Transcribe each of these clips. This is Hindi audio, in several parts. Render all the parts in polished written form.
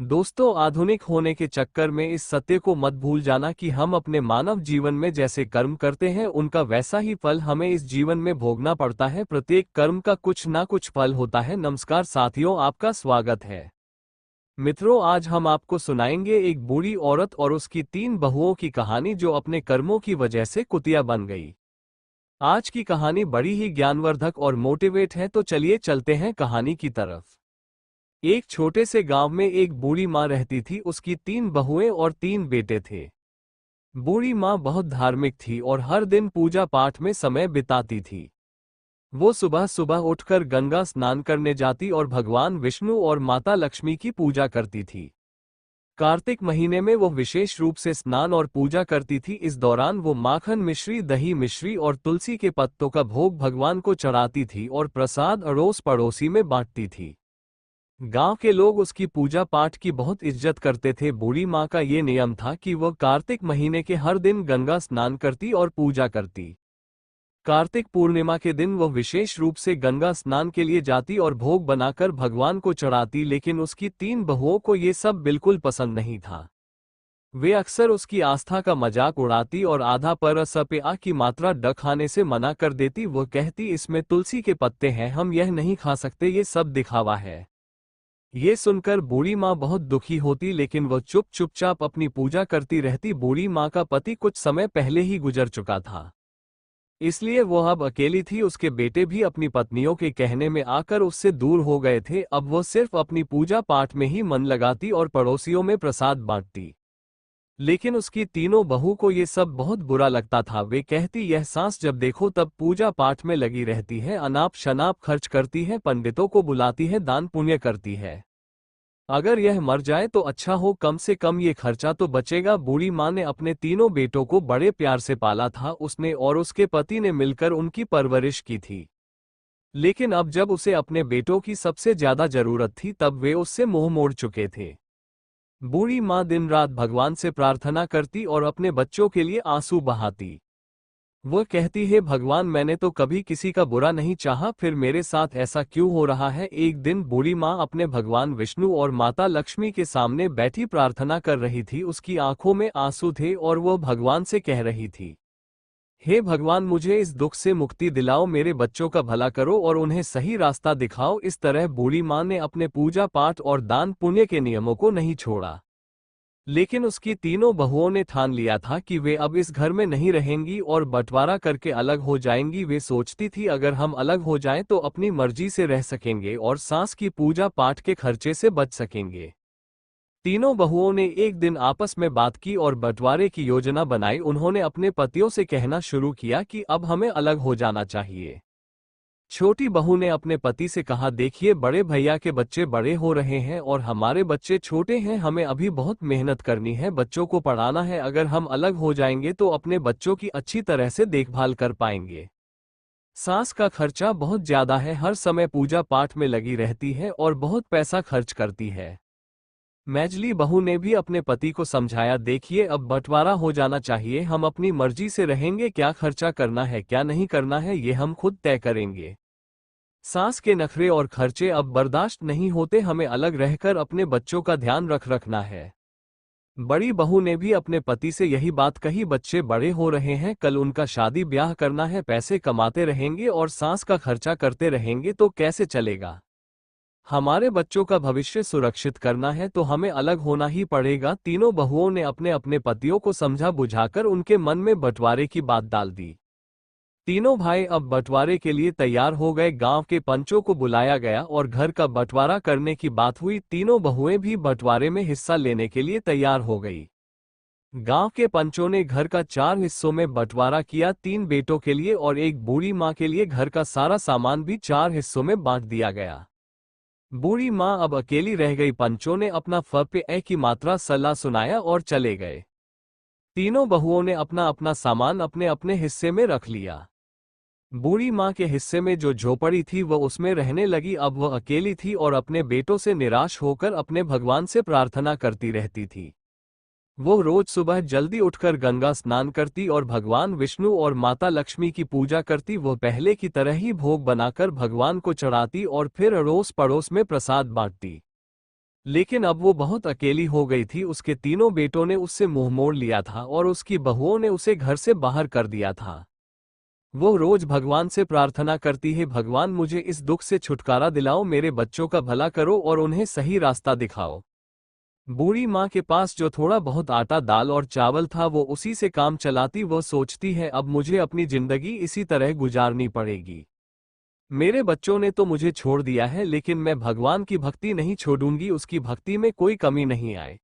दोस्तों, आधुनिक होने के चक्कर में इस सत्य को मत भूल जाना कि हम अपने मानव जीवन में जैसे कर्म करते हैं उनका वैसा ही फल हमें इस जीवन में भोगना पड़ता है। प्रत्येक कर्म का कुछ ना कुछ फल होता है। नमस्कार साथियों, आपका स्वागत है। मित्रों, आज हम आपको सुनाएंगे एक बूढ़ी औरत और उसकी 3 बहुओं की कहानी जो अपने कर्मों की वजह से कुतिया बन गई। आज की कहानी बड़ी ही ज्ञानवर्धक और मोटिवेट है, तो चलिए चलते हैं कहानी की तरफ। एक छोटे से गांव में एक बूढ़ी माँ रहती थी। उसकी 3 बहुएं और 3 बेटे थे। बूढ़ी माँ बहुत धार्मिक थी और हर दिन पूजा पाठ में समय बिताती थी। वो सुबह सुबह उठकर गंगा स्नान करने जाती और भगवान विष्णु और माता लक्ष्मी की पूजा करती थी। कार्तिक महीने में वो विशेष रूप से स्नान और पूजा करती थी। इस दौरान वो माखन मिश्री, दही मिश्री और तुलसी के पत्तों का भोग भगवान को चढ़ाती थी और प्रसाद अड़ोस पड़ोसी में बांटती थी। गांव के लोग उसकी पूजा पाठ की बहुत इज्जत करते थे। बूढ़ी माँ का ये नियम था कि वह कार्तिक महीने के हर दिन गंगा स्नान करती और पूजा करती। कार्तिक पूर्णिमा के दिन वह विशेष रूप से गंगा स्नान के लिए जाती और भोग बनाकर भगवान को चढ़ाती। लेकिन उसकी 3 बहुओं को ये सब बिल्कुल पसंद नहीं था। वे अक्सर उसकी आस्था का मजाक उड़ाती और आधा पर सपेआ की मात्रा ड खाने से मना कर देती। वह कहती, इसमें तुलसी के पत्ते हैं, हम यह नहीं खा सकते, ये सब दिखावा है। ये सुनकर बूढ़ी माँ बहुत दुखी होती, लेकिन वह चुपचाप अपनी पूजा करती रहती। बूढ़ी माँ का पति कुछ समय पहले ही गुजर चुका था, इसलिए वो अब अकेली थी। उसके बेटे भी अपनी पत्नियों के कहने में आकर उससे दूर हो गए थे। अब वो सिर्फ अपनी पूजा पाठ में ही मन लगाती और पड़ोसियों में प्रसाद बांटती। लेकिन उसकी तीनों बहू को ये सब बहुत बुरा लगता था। वे कहती, यह सांस जब देखो तब पूजा पाठ में लगी रहती है, अनाप शनाप खर्च करती है, पंडितों को बुलाती है, दान पुण्य करती है। अगर यह मर जाए तो अच्छा हो, कम से कम ये खर्चा तो बचेगा। बूढ़ी माँ ने अपने तीनों बेटों को बड़े प्यार से पाला था। उसने और उसके पति ने मिलकर उनकी परवरिश की थी। लेकिन अब जब उसे अपने बेटों की सबसे ज्यादा जरूरत थी तब वे उससे मुंह मोड़ चुके थे। बूढ़ी माँ दिन रात भगवान से प्रार्थना करती और अपने बच्चों के लिए आंसू बहाती। वह कहती है, भगवान, मैंने तो कभी किसी का बुरा नहीं चाहा, फिर मेरे साथ ऐसा क्यों हो रहा है। एक दिन बूढ़ी माँ अपने भगवान विष्णु और माता लक्ष्मी के सामने बैठी प्रार्थना कर रही थी। उसकी आंखों में आंसू थे और वह भगवान से कह रही थी, हे भगवान, मुझे इस दुख से मुक्ति दिलाओ, मेरे बच्चों का भला करो और उन्हें सही रास्ता दिखाओ। इस तरह बूढ़ी माँ ने अपने पूजा पाठ और दान पुण्य के नियमों को नहीं छोड़ा। लेकिन उसकी तीनों बहुओं ने ठान लिया था कि वे अब इस घर में नहीं रहेंगी और बंटवारा करके अलग हो जाएंगी। वे सोचती थी, अगर हम अलग हो जाएं तो अपनी मर्जी से रह सकेंगे और सास की पूजा पाठ के खर्चे से बच सकेंगे। तीनों बहुओं ने एक दिन आपस में बात की और बंटवारे की योजना बनाई। उन्होंने अपने पतियों से कहना शुरू किया कि अब हमें अलग हो जाना चाहिए। छोटी बहू ने अपने पति से कहा, देखिए, बड़े भैया के बच्चे बड़े हो रहे हैं और हमारे बच्चे छोटे हैं, हमें अभी बहुत मेहनत करनी है, बच्चों को पढ़ाना है। अगर हम अलग हो जाएंगे तो अपने बच्चों की अच्छी तरह से देखभाल कर पाएंगे। सास का खर्चा बहुत ज्यादा है, हर समय पूजा पाठ में लगी रहती है और बहुत पैसा खर्च करती है। मैजली बहू ने भी अपने पति को समझाया, देखिए, अब बंटवारा हो जाना चाहिए, हम अपनी मर्जी से रहेंगे, क्या खर्चा करना है क्या नहीं करना है ये हम खुद तय करेंगे। सास के नखरे और खर्चे अब बर्दाश्त नहीं होते, हमें अलग रहकर अपने बच्चों का ध्यान रखना है। बड़ी बहू ने भी अपने पति से यही बात कही, बच्चे बड़े हो रहे हैं, कल उनका शादी ब्याह करना है, पैसे कमाते रहेंगे और सास का खर्चा करते रहेंगे तो कैसे चलेगा। हमारे बच्चों का भविष्य सुरक्षित करना है तो हमें अलग होना ही पड़ेगा। तीनों बहुओं ने अपने अपने पतियों को समझा बुझाकर उनके मन में बंटवारे की बात डाल दी। तीनों भाई अब बंटवारे के लिए तैयार हो गए। गांव के पंचों को बुलाया गया और घर का बंटवारा करने की बात हुई। तीनों बहुएं भी बंटवारे में हिस्सा लेने के लिए तैयार हो गई। गांव के पंचों ने घर का 4 हिस्सों में बंटवारा किया, 3 बेटों के लिए और एक बूढ़ी माँ के लिए घर का सारा सामान भी 4 हिस्सों में बांट दिया गया। बूढ़ी माँ अब अकेली रह गई। पंचों ने अपना फपे की मात्रा सलाह सुनाया और चले गए। तीनों बहुओं ने अपना अपना सामान अपने अपने हिस्से में रख लिया। बूढ़ी माँ के हिस्से में जो झोपड़ी थी वह उसमें रहने लगी। अब वह अकेली थी और अपने बेटों से निराश होकर अपने भगवान से प्रार्थना करती रहती थी। वो रोज सुबह जल्दी उठकर गंगा स्नान करती और भगवान विष्णु और माता लक्ष्मी की पूजा करती। वो पहले की तरह ही भोग बनाकर भगवान को चढ़ाती और फिर अड़ोस पड़ोस में प्रसाद बांटती। लेकिन अब वो बहुत अकेली हो गई थी। उसके तीनों बेटों ने उससे मुंह मोड़ लिया था और उसकी बहुओं ने उसे घर से बाहर कर दिया था। वो रोज भगवान से प्रार्थना करती है, भगवान मुझे इस दुख से छुटकारा दिलाओ, मेरे बच्चों का भला करो और उन्हें सही रास्ता दिखाओ। बूढ़ी माँ के पास जो थोड़ा बहुत आटा दाल और चावल था वो उसी से काम चलाती। वो सोचती है अब मुझे अपनी जिंदगी इसी तरह गुजारनी पड़ेगी। मेरे बच्चों ने तो मुझे छोड़ दिया है, लेकिन मैं भगवान की भक्ति नहीं छोड़ूंगी, उसकी भक्ति में कोई कमी नहीं आए।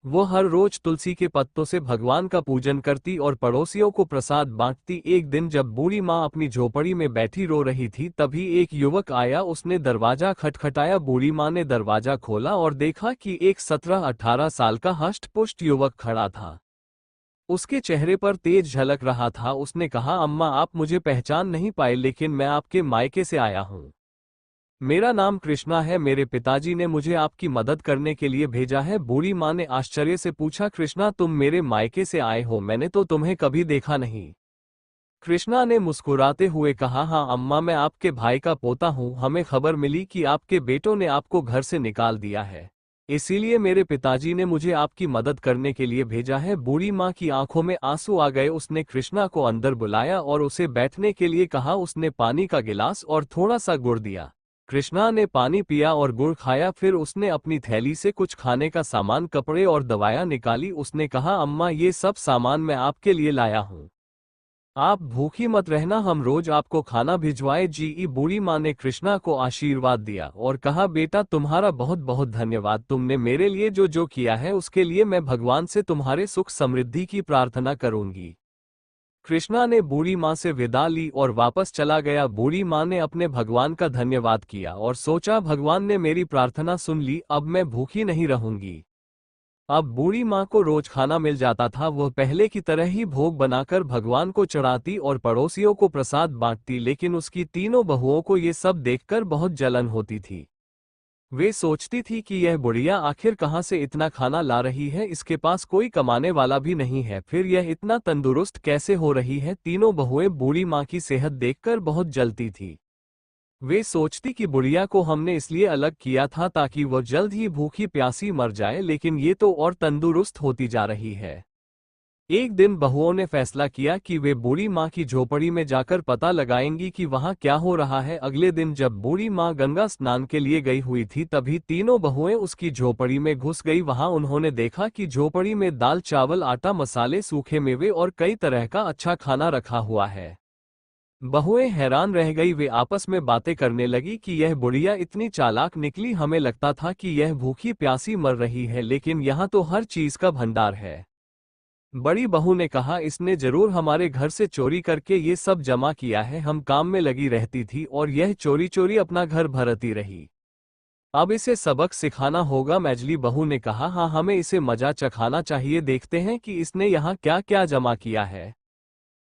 वो हर रोज तुलसी के पत्तों से भगवान का पूजन करती और पड़ोसियों को प्रसाद बांटती। एक दिन जब बूढ़ी माँ अपनी झोपड़ी में बैठी रो रही थी, तभी एक युवक आया। उसने दरवाजा खटखटाया। बूढ़ी माँ ने दरवाजा खोला और देखा कि एक 17-18 साल का हष्ट-पुष्ट युवक खड़ा था। उसके चेहरे पर तेज झलक रहा था। उसने कहा, अम्मा आप मुझे पहचान नहीं पाए, लेकिन मैं आपके मायके से आया हूँ। मेरा नाम कृष्णा है, मेरे पिताजी ने मुझे आपकी मदद करने के लिए भेजा है। बूढ़ी माँ ने आश्चर्य से पूछा, कृष्णा तुम मेरे मायके से आए हो? मैंने तो तुम्हें कभी देखा नहीं। कृष्णा ने मुस्कुराते हुए कहा, हाँ अम्मा, मैं आपके भाई का पोता हूँ। हमें खबर मिली कि आपके बेटों ने आपको घर से निकाल दिया है, इसीलिए मेरे पिताजी ने मुझे आपकी मदद करने के लिए भेजा है। बूढ़ी माँ की आंखों में आंसू आ गए। उसने कृष्णा को अंदर बुलाया और उसे बैठने के लिए कहा। उसने पानी का गिलास और थोड़ा सा गुड़ दिया। कृष्णा ने पानी पिया और गुड़ खाया। फिर उसने अपनी थैली से कुछ खाने का सामान, कपड़े और दवाइयाँ निकाली। उसने कहा, अम्मा ये सब सामान मैं आपके लिए लाया हूँ, आप भूखी मत रहना, हम रोज आपको खाना भिजवाए जी। बूढ़ी माँ ने कृष्णा को आशीर्वाद दिया और कहा, बेटा तुम्हारा बहुत बहुत धन्यवाद, तुमने मेरे लिए जो जो किया है उसके लिए मैं भगवान से तुम्हारे सुख समृद्धि की प्रार्थना करूंगी। कृष्णा ने बूढ़ी माँ से विदा ली और वापस चला गया। बूढ़ी माँ ने अपने भगवान का धन्यवाद किया और सोचा, भगवान ने मेरी प्रार्थना सुन ली, अब मैं भूखी नहीं रहूंगी। अब बूढ़ी माँ को रोज खाना मिल जाता था। वह पहले की तरह ही भोग बनाकर भगवान को चढ़ाती और पड़ोसियों को प्रसाद बांटती, लेकिन उसकी तीनों बहुओं को ये सब देखकर बहुत जलन होती थी। वे सोचती थी कि यह बुढ़िया आखिर कहाँ से इतना खाना ला रही है, इसके पास कोई कमाने वाला भी नहीं है, फिर यह इतना तंदुरुस्त कैसे हो रही है। तीनों बहुएं बूढ़ी माँ की सेहत देखकर बहुत जलती थी। वे सोचती कि बुढ़िया को हमने इसलिए अलग किया था ताकि वह जल्द ही भूखी प्यासी मर जाए, लेकिन ये तो और तंदुरुस्त होती जा रही है। एक दिन बहुओं ने फैसला किया कि वे बूढ़ी माँ की झोपड़ी में जाकर पता लगाएंगी कि वहाँ क्या हो रहा है। अगले दिन जब बूढ़ी माँ गंगा स्नान के लिए गई हुई थी, तभी तीनों बहुएं उसकी झोपड़ी में घुस गई। वहाँ उन्होंने देखा कि झोपड़ी में दाल चावल आटा मसाले सूखे मेवे और कई तरह का अच्छा खाना रखा हुआ है। बहुएं हैरान रह गई। वे आपस में बातें करने लगी कि यह बुढ़िया इतनी चालाक निकली, हमें लगता था कि यह भूखी प्यासी मर रही है, लेकिन यहाँ तो हर चीज का भंडार है। बड़ी बहू ने कहा, इसने जरूर हमारे घर से चोरी करके ये सब जमा किया है, हम काम में लगी रहती थी और यह चोरी चोरी अपना घर भरती रही, अब इसे सबक सिखाना होगा। मैजली बहू ने कहा, हाँ हमें इसे मजा चखाना चाहिए, देखते हैं कि इसने यहाँ क्या क्या जमा किया है।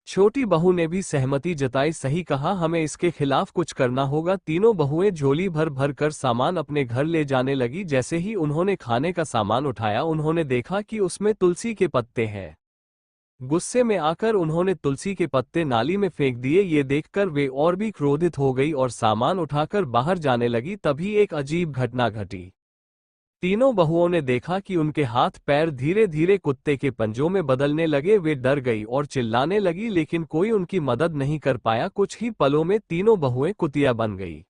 छोटी बहू ने भी सहमति जताई, सही कहा, हमें इसके खिलाफ कुछ करना होगा। तीनों बहुएं झोली भर भर कर सामान अपने घर ले जाने लगी। जैसे ही उन्होंने खाने का सामान उठाया, उन्होंने देखा कि उसमें तुलसी के पत्ते हैं। गुस्से में आकर उन्होंने तुलसी के पत्ते नाली में फेंक दिए। ये देखकर वे और भी क्रोधित हो गई और सामान उठाकर बाहर जाने लगी। तभी एक अजीब घटना घटी। तीनों बहुओं ने देखा कि उनके हाथ पैर धीरे धीरे कुत्ते के पंजों में बदलने लगे। वे डर गई और चिल्लाने लगी, लेकिन कोई उनकी मदद नहीं कर पाया। कुछ ही पलों में तीनों बहुएं कुतिया बन गई।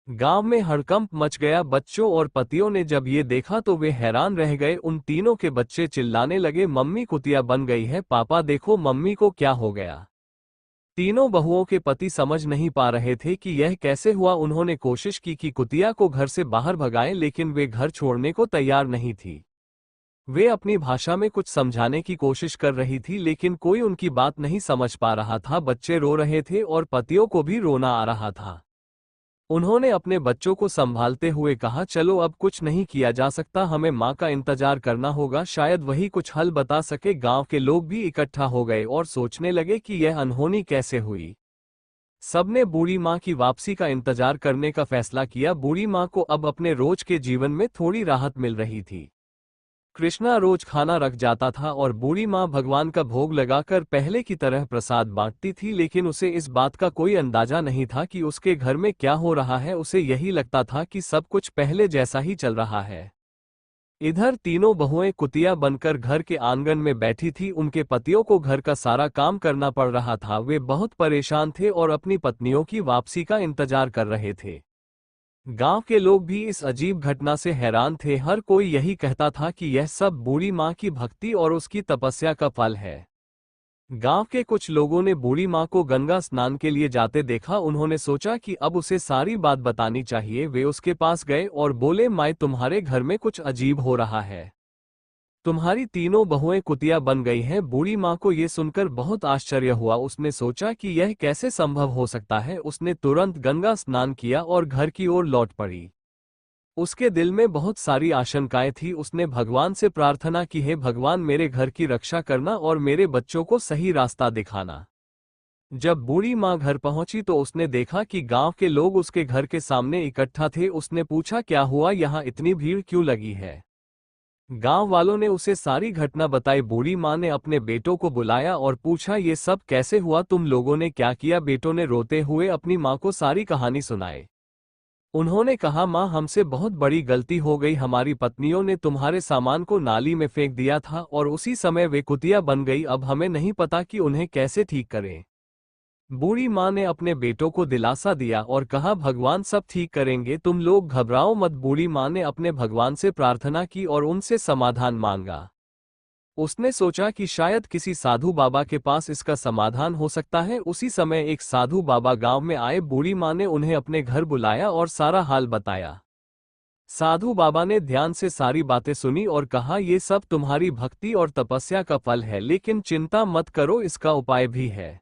गांव में हड़कंप मच गया। बच्चों और पतियों ने जब ये देखा तो वे हैरान रह गए। उन तीनों के बच्चे चिल्लाने लगे, मम्मी कुतिया बन गई है, पापा देखो मम्मी को क्या हो गया। तीनों बहुओं के पति समझ नहीं पा रहे थे कि यह कैसे हुआ। उन्होंने कोशिश की कि कुतिया को घर से बाहर भगाएं, लेकिन वे घर छोड़ने को तैयार नहीं थी। वे अपनी भाषा में कुछ समझाने की कोशिश कर रही थी, लेकिन कोई उनकी बात नहीं समझ पा रहा था। बच्चे रो रहे थे और पतियों को भी रोना आ रहा था। उन्होंने अपने बच्चों को संभालते हुए कहा, चलो अब कुछ नहीं किया जा सकता, हमें माँ का इंतजार करना होगा, शायद वही कुछ हल बता सके। गांव के लोग भी इकट्ठा हो गए और सोचने लगे कि यह अनहोनी कैसे हुई। सबने बूढ़ी माँ की वापसी का इंतजार करने का फैसला किया। बूढ़ी माँ को अब अपने रोज के जीवन में थोड़ी राहत मिल रही थी। कृष्णा रोज खाना रख जाता था और बूढ़ी माँ भगवान का भोग लगाकर पहले की तरह प्रसाद बांटती थी, लेकिन उसे इस बात का कोई अंदाजा नहीं था कि उसके घर में क्या हो रहा है। उसे यही लगता था कि सब कुछ पहले जैसा ही चल रहा है। इधर तीनों बहुएं कुतिया बनकर घर के आंगन में बैठी थी। उनके पतियों को घर का सारा काम करना पड़ रहा था। वे बहुत परेशान थे और अपनी पत्नियों की वापसी का इंतजार कर रहे थे। गांव के लोग भी इस अजीब घटना से हैरान थे। हर कोई यही कहता था कि यह सब बूढ़ी माँ की भक्ति और उसकी तपस्या का फल है। गांव के कुछ लोगों ने बूढ़ी माँ को गंगा स्नान के लिए जाते देखा। उन्होंने सोचा कि अब उसे सारी बात बतानी चाहिए। वे उसके पास गए और बोले, माँ, तुम्हारे घर में कुछ अजीब हो रहा है। तुम्हारी तीनों बहुएं कुतिया बन गई हैं। बूढ़ी माँ को ये सुनकर बहुत आश्चर्य हुआ। उसने सोचा कि यह कैसे संभव हो सकता है। उसने तुरंत गंगा स्नान किया और घर की ओर लौट पड़ी। उसके दिल में बहुत सारी आशंकाएं थी। उसने भगवान से प्रार्थना की, हे भगवान, मेरे घर की रक्षा करना और मेरे बच्चों को सही रास्ता दिखाना। जब बूढ़ी माँ घर पहुंची तो उसने देखा कि गांव के लोग उसके घर के सामने इकट्ठा थे। उसने पूछा, क्या हुआ, यहाँ इतनी भीड़ क्यों लगी है? गांव वालों ने उसे सारी घटना बताई। बूढ़ी माँ ने अपने बेटों को बुलाया और पूछा, ये सब कैसे हुआ, तुम लोगों ने क्या किया? बेटों ने रोते हुए अपनी माँ को सारी कहानी सुनाई। उन्होंने कहा, माँ, हमसे बहुत बड़ी गलती हो गई। हमारी पत्नियों ने तुम्हारे सामान को नाली में फेंक दिया था और उसी समय वे कुतिया बन गई। अब हमें नहीं पता कि उन्हें कैसे ठीक करें। बूढ़ी माँ ने अपने बेटों को दिलासा दिया और कहा, भगवान सब ठीक करेंगे, तुम लोग घबराओ मत। बूढ़ी माँ ने अपने भगवान से प्रार्थना की और उनसे समाधान मांगा। उसने सोचा कि शायद किसी साधु बाबा के पास इसका समाधान हो सकता है। उसी समय एक साधु बाबा गांव में आए। बूढ़ी माँ ने उन्हें अपने घर बुलाया और सारा हाल बताया। साधु बाबा ने ध्यान से सारी बातें सुनी और कहा, ये सब तुम्हारी भक्ति और तपस्या का फल है, लेकिन चिंता मत करो, इसका उपाय भी है।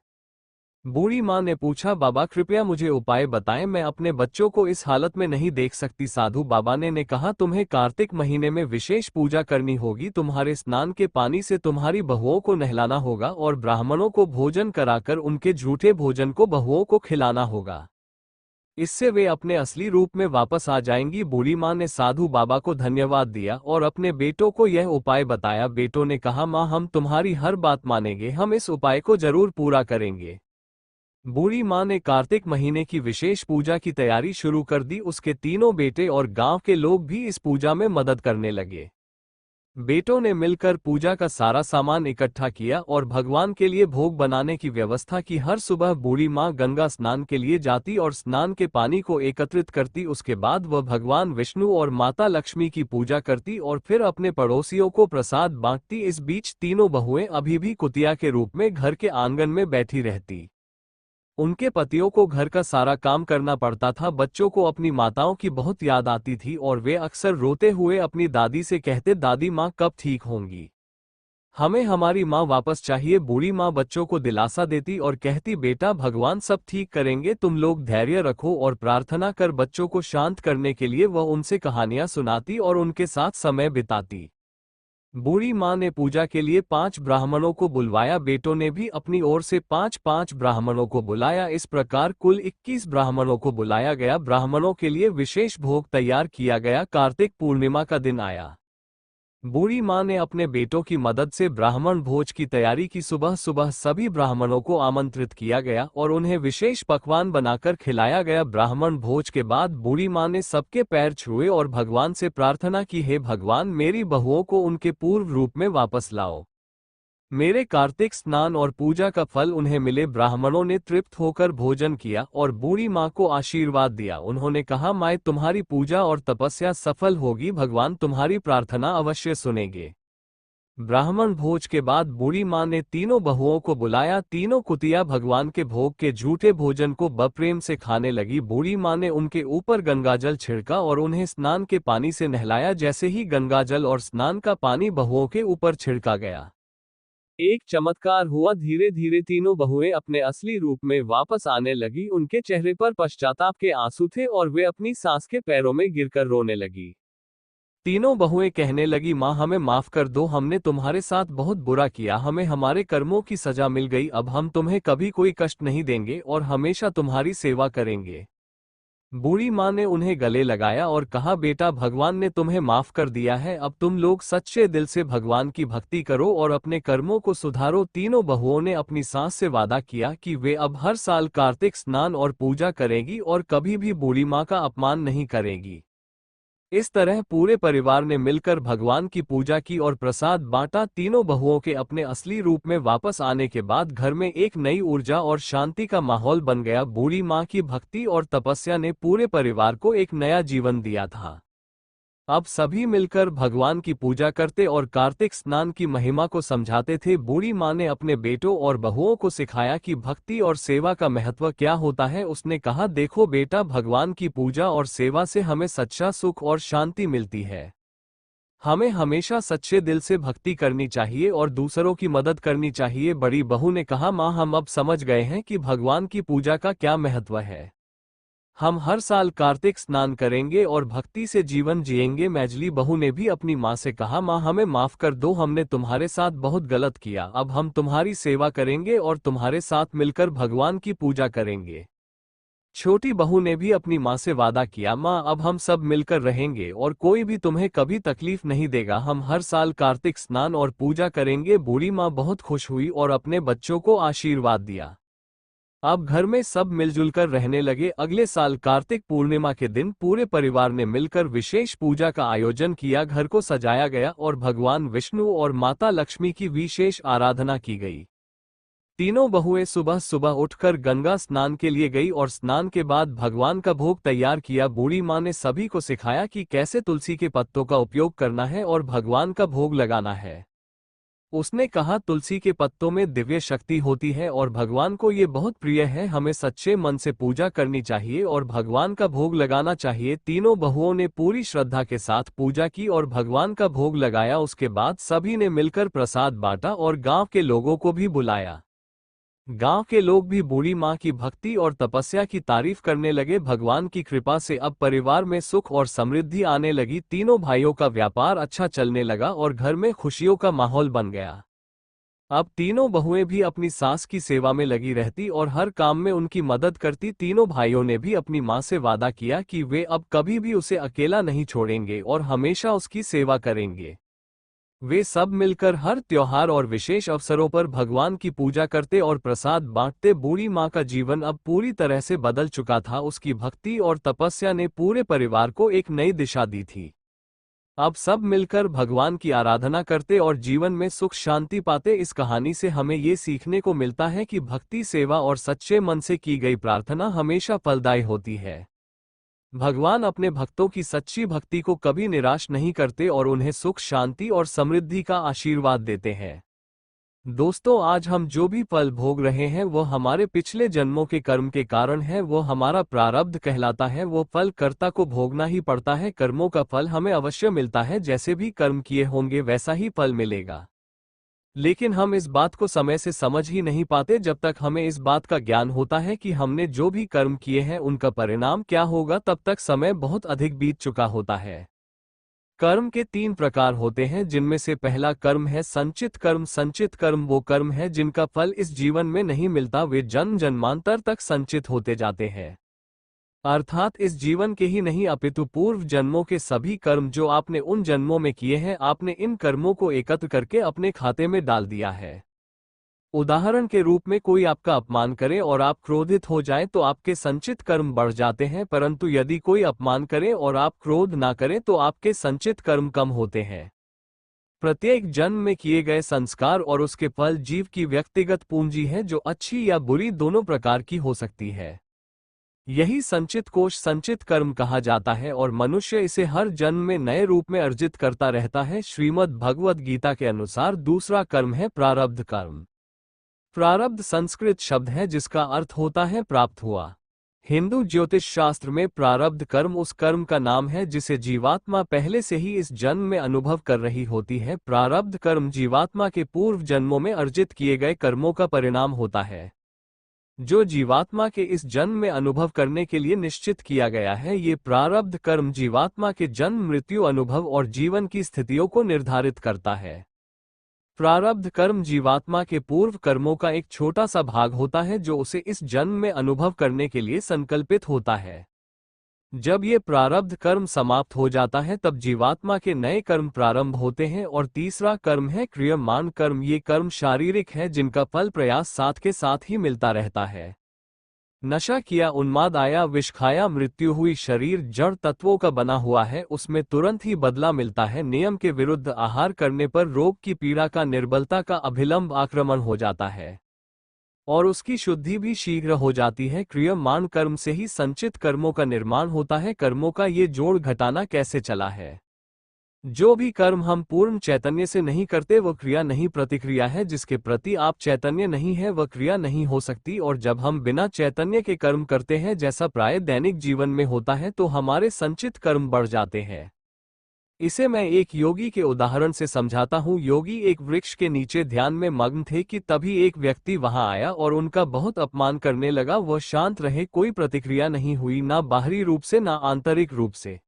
बूढ़ी माँ ने पूछा, बाबा कृपया मुझे उपाय बताएं, मैं अपने बच्चों को इस हालत में नहीं देख सकती। साधु बाबा ने कहा, तुम्हें कार्तिक महीने में विशेष पूजा करनी होगी। तुम्हारे स्नान के पानी से तुम्हारी बहुओं को नहलाना होगा और ब्राह्मणों को भोजन कराकर उनके झूठे भोजन को बहुओं को खिलाना होगा। इससे वे अपने असली रूप में वापस आ जाएंगी। बूढ़ी माँ ने साधु बाबा को धन्यवाद दिया और अपने बेटों को यह उपाय बताया। बेटों ने कहा, माँ, हम तुम्हारी हर बात मानेंगे, हम इस उपाय को जरूर पूरा करेंगे। बूढ़ी माँ ने कार्तिक महीने की विशेष पूजा की तैयारी शुरू कर दी। उसके तीनों बेटे और गांव के लोग भी इस पूजा में मदद करने लगे। बेटों ने मिलकर पूजा का सारा सामान इकट्ठा किया और भगवान के लिए भोग बनाने की व्यवस्था की। हर सुबह बूढ़ी माँ गंगा स्नान के लिए जाती और स्नान के पानी को एकत्रित करती। उसके बाद वह भगवान विष्णु और माता लक्ष्मी की पूजा करती और फिर अपने पड़ोसियों को प्रसाद बांटती। इस बीच तीनों बहुएं अभी भी कुतिया के रूप में घर के आंगन में बैठी रहती। उनके पतियों को घर का सारा काम करना पड़ता था। बच्चों को अपनी माताओं की बहुत याद आती थी और वे अक्सर रोते हुए अपनी दादी से कहते, दादी माँ कब ठीक होंगी, हमें हमारी माँ वापस चाहिए। बूढ़ी माँ बच्चों को दिलासा देती और कहती, बेटा, भगवान सब ठीक करेंगे, तुम लोग धैर्य रखो और प्रार्थना कर। बच्चों को शांत करने के लिए वह उनसे कहानियां सुनाती और उनके साथ समय बिताती। बूढ़ी माँ ने पूजा के लिए 5 ब्राह्मणों को बुलवाया। बेटों ने भी अपनी ओर से 5-5 ब्राह्मणों को बुलाया। इस प्रकार कुल 21 ब्राह्मणों को बुलाया गया। ब्राह्मणों के लिए विशेष भोग तैयार किया गया। कार्तिक पूर्णिमा का दिन आया। बूढ़ी माँ ने अपने बेटों की मदद से ब्राह्मण भोज की तैयारी की। सुबह सुबह सभी ब्राह्मणों को आमंत्रित किया गया और उन्हें विशेष पकवान बनाकर खिलाया गया। ब्राह्मण भोज के बाद बूढ़ी माँ ने सबके पैर छुए और भगवान से प्रार्थना की, हे भगवान, मेरी बहुओं को उनके पूर्व रूप में वापस लाओ। मेरे कार्तिक स्नान और पूजा का फल उन्हें मिले। ब्राह्मणों ने तृप्त होकर भोजन किया और बूढ़ी माँ को आशीर्वाद दिया। उन्होंने कहा, माँ, तुम्हारी पूजा और तपस्या सफल होगी, भगवान तुम्हारी प्रार्थना अवश्य सुनेंगे। ब्राह्मण भोज के बाद बूढ़ी माँ ने तीनों बहुओं को बुलाया। तीनों कुतिया भगवान के भोग के झूठे भोजन को बप्रेम से खाने लगी। बूढ़ी माँ ने उनके ऊपर गंगाजल छिड़का और उन्हें स्नान के पानी से नहलाया। जैसे ही गंगाजल और स्नान का पानी बहुओं के ऊपर छिड़का गया, एक चमत्कार हुआ। धीरे धीरे तीनों बहुएं अपने असली रूप में वापस आने लगी। उनके चेहरे पर पश्चाताप के आंसू थे और वे अपनी सास के पैरों में गिरकर रोने लगी। तीनों बहुएं कहने लगी, माँ, हमें माफ कर दो, हमने तुम्हारे साथ बहुत बुरा किया, हमें हमारे कर्मों की सजा मिल गई। अब हम तुम्हें कभी कोई कष्ट नहीं देंगे और हमेशा तुम्हारी सेवा करेंगे। बूढ़ी माँ ने उन्हें गले लगाया और कहा, बेटा, भगवान ने तुम्हें माफ कर दिया है। अब तुम लोग सच्चे दिल से भगवान की भक्ति करो और अपने कर्मों को सुधारो। तीनों बहुओं ने अपनी सास से वादा किया कि वे अब हर साल कार्तिक स्नान और पूजा करेगी और कभी भी बूढ़ी माँ का अपमान नहीं करेगी। इस तरह पूरे परिवार ने मिलकर भगवान की पूजा की और प्रसाद बांटा। तीनों बहुओं के अपने असली रूप में वापस आने के बाद घर में एक नई ऊर्जा और शांति का माहौल बन गया। बूढ़ी माँ की भक्ति और तपस्या ने पूरे परिवार को एक नया जीवन दिया था। अब सभी मिलकर भगवान की पूजा करते और कार्तिक स्नान की महिमा को समझाते थे। बूढ़ी माँ ने अपने बेटों और बहुओं को सिखाया कि भक्ति और सेवा का महत्व क्या होता है। उसने कहा, देखो बेटा, भगवान की पूजा और सेवा से हमें सच्चा सुख और शांति मिलती है। हमें हमेशा सच्चे दिल से भक्ति करनी चाहिए और दूसरों की मदद करनी चाहिए। बड़ी बहू ने कहा, माँ, हम अब समझ गए हैं कि भगवान की पूजा का क्या महत्व है। हम हर साल कार्तिक स्नान करेंगे और भक्ति से जीवन जिएंगे। मैझली बहू ने भी अपनी माँ से कहा, माँ, हमें माफ कर दो, हमने तुम्हारे साथ बहुत गलत किया। अब हम तुम्हारी सेवा करेंगे और तुम्हारे साथ मिलकर भगवान की पूजा करेंगे। छोटी बहू ने भी अपनी माँ से वादा किया, माँ, अब हम सब मिलकर रहेंगे और कोई भी तुम्हें कभी तकलीफ नहीं देगा। हम हर साल कार्तिक स्नान और पूजा करेंगे। बूढ़ी माँ बहुत खुश हुई और अपने बच्चों को आशीर्वाद दिया। अब घर में सब मिलजुल कर रहने लगे। अगले साल कार्तिक पूर्णिमा के दिन पूरे परिवार ने मिलकर विशेष पूजा का आयोजन किया। घर को सजाया गया और भगवान विष्णु और माता लक्ष्मी की विशेष आराधना की गई। तीनों बहुएं सुबह सुबह उठकर गंगा स्नान के लिए गई और स्नान के बाद भगवान का भोग तैयार किया। बूढ़ी माँ ने सभी को सिखाया कि कैसे तुलसी के पत्तों का उपयोग करना है और भगवान का भोग लगाना है। उसने कहा, तुलसी के पत्तों में दिव्य शक्ति होती है और भगवान को ये बहुत प्रिय है। हमें सच्चे मन से पूजा करनी चाहिए और भगवान का भोग लगाना चाहिए। तीनों बहुओं ने पूरी श्रद्धा के साथ पूजा की और भगवान का भोग लगाया। उसके बाद सभी ने मिलकर प्रसाद बांटा और गांव के लोगों को भी बुलाया। गांव के लोग भी बूढ़ी माँ की भक्ति और तपस्या की तारीफ करने लगे। भगवान की कृपा से अब परिवार में सुख और समृद्धि आने लगी। तीनों भाइयों का व्यापार अच्छा चलने लगा और घर में खुशियों का माहौल बन गया। अब तीनों बहुएं भी अपनी सास की सेवा में लगी रहती और हर काम में उनकी मदद करती। तीनों भाइयों ने भी अपनी माँ से वादा किया कि वे अब कभी भी उसे अकेला नहीं छोड़ेंगे और हमेशा उसकी सेवा करेंगे। वे सब मिलकर हर त्योहार और विशेष अवसरों पर भगवान की पूजा करते और प्रसाद बांटते। बूढ़ी माँ का जीवन अब पूरी तरह से बदल चुका था। उसकी भक्ति और तपस्या ने पूरे परिवार को एक नई दिशा दी थी। अब सब मिलकर भगवान की आराधना करते और जीवन में सुख शांति पाते। इस कहानी से हमें ये सीखने को मिलता है कि भक्ति, सेवा और सच्चे मन से की गई प्रार्थना हमेशा फलदायी होती है। भगवान अपने भक्तों की सच्ची भक्ति को कभी निराश नहीं करते और उन्हें सुख, शांति और समृद्धि का आशीर्वाद देते हैं। दोस्तों, आज हम जो भी फल भोग रहे हैं वो हमारे पिछले जन्मों के कर्म के कारण है। वो हमारा प्रारब्ध कहलाता है। वो फल कर्ता को भोगना ही पड़ता है। कर्मों का फल हमें अवश्य मिलता है। जैसे भी कर्म किए होंगे वैसा ही फल मिलेगा। लेकिन हम इस बात को समय से समझ ही नहीं पाते। जब तक हमें इस बात का ज्ञान होता है कि हमने जो भी कर्म किए हैं उनका परिणाम क्या होगा, तब तक समय बहुत अधिक बीत चुका होता है। कर्म के 3 प्रकार होते हैं, जिनमें से पहला कर्म है संचित कर्म। संचित कर्म वो कर्म है जिनका फल इस जीवन में नहीं मिलता। वे जन्म जन्मांतर तक संचित होते जाते हैं। अर्थात इस जीवन के ही नहीं अपितु पूर्व जन्मों के सभी कर्म जो आपने उन जन्मों में किए हैं, आपने इन कर्मों को एकत्र करके अपने खाते में डाल दिया है। उदाहरण के रूप में कोई आपका अपमान करे और आप क्रोधित हो जाएं तो आपके संचित कर्म बढ़ जाते हैं, परंतु यदि कोई अपमान करे और आप क्रोध ना करें तो आपके संचित कर्म कम होते हैं। प्रत्येक जन्म में किए गए संस्कार और उसके फल जीव की व्यक्तिगत पूंजी है, जो अच्छी या बुरी दोनों प्रकार की हो सकती है। यही संचित कोष संचित कर्म कहा जाता है और मनुष्य इसे हर जन्म में नए रूप में अर्जित करता रहता है। श्रीमद् भगवद गीता के अनुसार दूसरा कर्म है प्रारब्ध कर्म। प्रारब्ध संस्कृत शब्द है जिसका अर्थ होता है प्राप्त हुआ। हिंदू ज्योतिष शास्त्र में प्रारब्ध कर्म उस कर्म का नाम है जिसे जीवात्मा पहले से ही इस जन्म में अनुभव कर रही होती है। प्रारब्ध कर्म जीवात्मा के पूर्व जन्मों में अर्जित किए गए कर्मों का परिणाम होता है, जो जीवात्मा के इस जन्म में अनुभव करने के लिए निश्चित किया गया है। ये प्रारब्ध कर्म जीवात्मा के जन्म, मृत्यु, अनुभव और जीवन की स्थितियों को निर्धारित करता है। प्रारब्ध कर्म जीवात्मा के पूर्व कर्मों का एक छोटा सा भाग होता है जो उसे इस जन्म में अनुभव करने के लिए संकल्पित होता है। जब ये प्रारब्ध कर्म समाप्त हो जाता है तब जीवात्मा के नए कर्म प्रारंभ होते हैं। और तीसरा कर्म है क्रियमाण कर्म। ये कर्म शारीरिक है जिनका फल प्रयास साथ के साथ ही मिलता रहता है। नशा किया, उन्माद आया, विष खाया, मृत्यु हुई, शरीर जड़ तत्वों का बना हुआ है, उसमें तुरंत ही बदला मिलता है। नियम के विरुद्ध आहार करने पर रोग की पीड़ा का, निर्बलता का अभिलंब आक्रमण हो जाता है और उसकी शुद्धि भी शीघ्र हो जाती है। क्रियमाण कर्म से ही संचित कर्मों का निर्माण होता है। कर्मों का ये जोड़ घटाना कैसे चला है? जो भी कर्म हम पूर्ण चैतन्य से नहीं करते वह क्रिया नहीं, प्रतिक्रिया है। जिसके प्रति आप चैतन्य नहीं है वह क्रिया नहीं हो सकती। और जब हम बिना चैतन्य के कर्म करते हैं, जैसा प्राय दैनिक जीवन में होता है, तो हमारे संचित कर्म बढ़ जाते हैं। इसे मैं एक योगी के उदाहरण से समझाता हूँ। योगी एक वृक्ष के नीचे ध्यान में मग्न थे कि तभी एक व्यक्ति वहां आया और उनका बहुत अपमान करने लगा। वह शांत रहे, कोई प्रतिक्रिया नहीं हुई, ना बाहरी रूप से ना आंतरिक रूप से।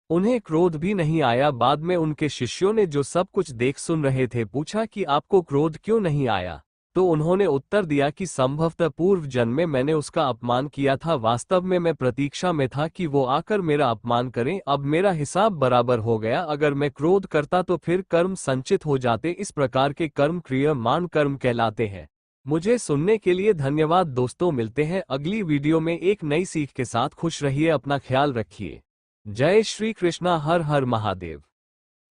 उन्हें क्रोध भी नहीं आया। बाद में उनके शिष्यों ने, जो सब कुछ देख सुन रहे थे, पूछा कि आपको क्रोध क्यों नहीं आया? तो उन्होंने उत्तर दिया कि संभवतः पूर्व जन्म में मैंने उसका अपमान किया था। वास्तव में मैं प्रतीक्षा में था कि वो आकर मेरा अपमान करें। अब मेरा हिसाब बराबर हो गया। अगर मैं क्रोध करता तो फिर कर्म संचित हो जाते। इस प्रकार के कर्म क्रियमाण कर्म कहलाते हैं। मुझे सुनने के लिए धन्यवाद दोस्तों। मिलते हैं अगली वीडियो में एक नई सीख के साथ। खुश रहिए, अपना ख्याल रखिए। जय श्री कृष्णा। हर हर महादेव।